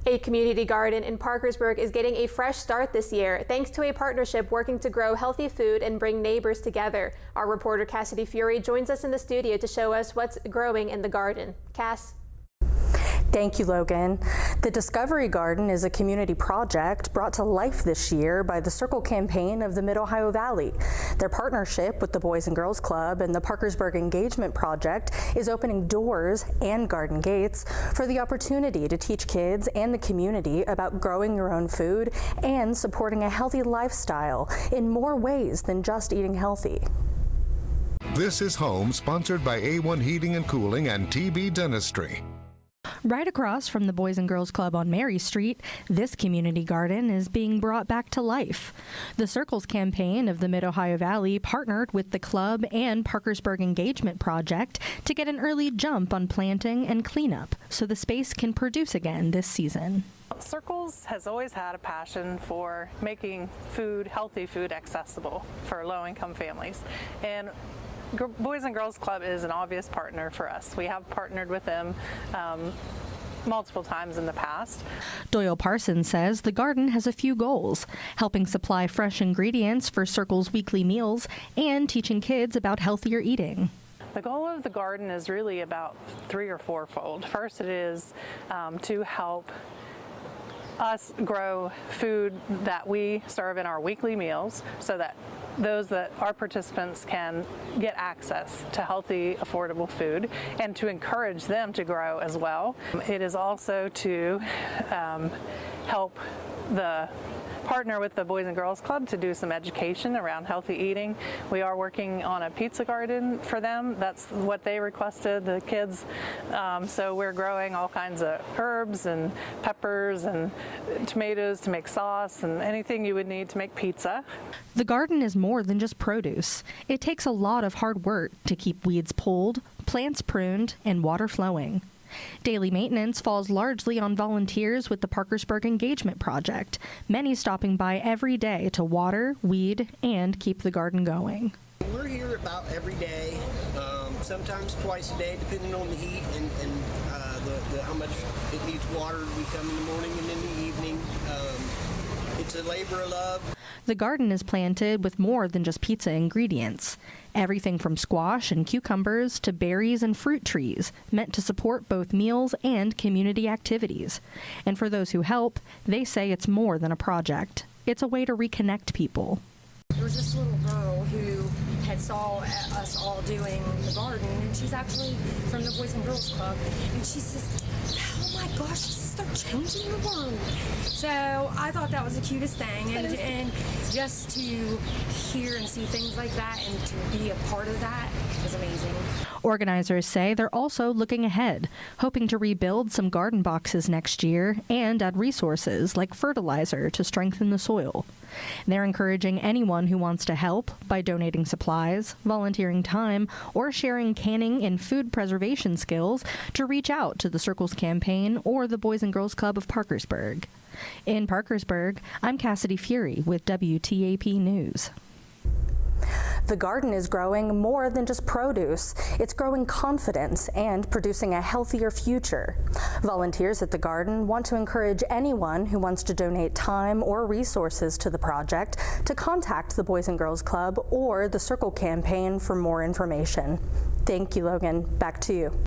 A community garden in Parkersburg is getting a fresh start this year thanks to a partnership working to grow healthy food and bring neighbors together. Our reporter Cassidy Fury joins us in the studio to show us what's growing in the garden. Cass? Thank you, Logan. The Discovery Garden is a community project brought to life this year by the Circle campaign of the Mid-Ohio Valley. Their partnership with the Boys and Girls Club and the Parkersburg Engagement Project is opening doors and garden gates for the opportunity to teach kids and the community about growing your own food and supporting a healthy lifestyle in more ways than just eating healthy. This is Home, sponsored by A1 Heating and Cooling and TB Dentistry. Right across from the Boys and Girls Club on Mary Street, this community garden is being brought back to life. The Circles campaign of the Mid-Ohio Valley partnered with the club and Parkersburg Engagement Project to get an early jump on planting and cleanup so the space can produce again this season. Circles has always had a passion for making food, healthy food, accessible for low-income families. And Boys and Girls Club is an obvious partner for us. We have partnered with them multiple times in the past. Doyle Parsons says the garden has a few goals: helping supply fresh ingredients for Circle's weekly meals and teaching kids about healthier eating. The goal of the garden is really about three or fourfold. First, it is to help us grow food that we serve in our weekly meals so that our participants can get access to healthy, affordable food, and to encourage them to grow as well. It is also to help partner with the Boys and Girls Club to do some education around healthy eating. We are working on a pizza garden for them. That's what they requested, the kids. So we're growing all kinds of herbs and peppers and tomatoes to make sauce and anything you would need to make pizza. The garden is more than just produce. It takes a lot of hard work to keep weeds pulled, plants pruned, and water flowing. Daily maintenance falls largely on volunteers with the Parkersburg Engagement Project, many stopping by every day to water, weed, and keep the garden going. We're here about every day, sometimes twice a day, depending on the heat and how much it needs water. We come in the morning and in the evening. It's a labor of love. The garden is planted with more than just pizza ingredients. Everything from squash and cucumbers to berries and fruit trees, meant to support both meals and community activities. And for those who help, they say it's more than a project. It's a way to reconnect people. There was this little girl who had saw us all doing the garden, and she's actually from the Boys and Girls Club, and she says, oh my gosh, she says they're changing the world. So I thought that was the cutest thing, and just to hear and see things like that and to be a part of that is amazing. Organizers say they're also looking ahead, hoping to rebuild some garden boxes next year and add resources like fertilizer to strengthen the soil. They're encouraging anyone who wants to help by donating supplies, volunteering time, or sharing canning and food preservation skills to reach out to the Circles campaign or the Boys and Girls Club of Parkersburg. In Parkersburg, I'm Cassidy Fury with WTAP News. The garden is growing more than just produce. It's growing confidence and producing a healthier future. Volunteers at the garden want to encourage anyone who wants to donate time or resources to the project to contact the Boys and Girls Club or the Circle campaign for more information. Thank you, Logan. Back to you.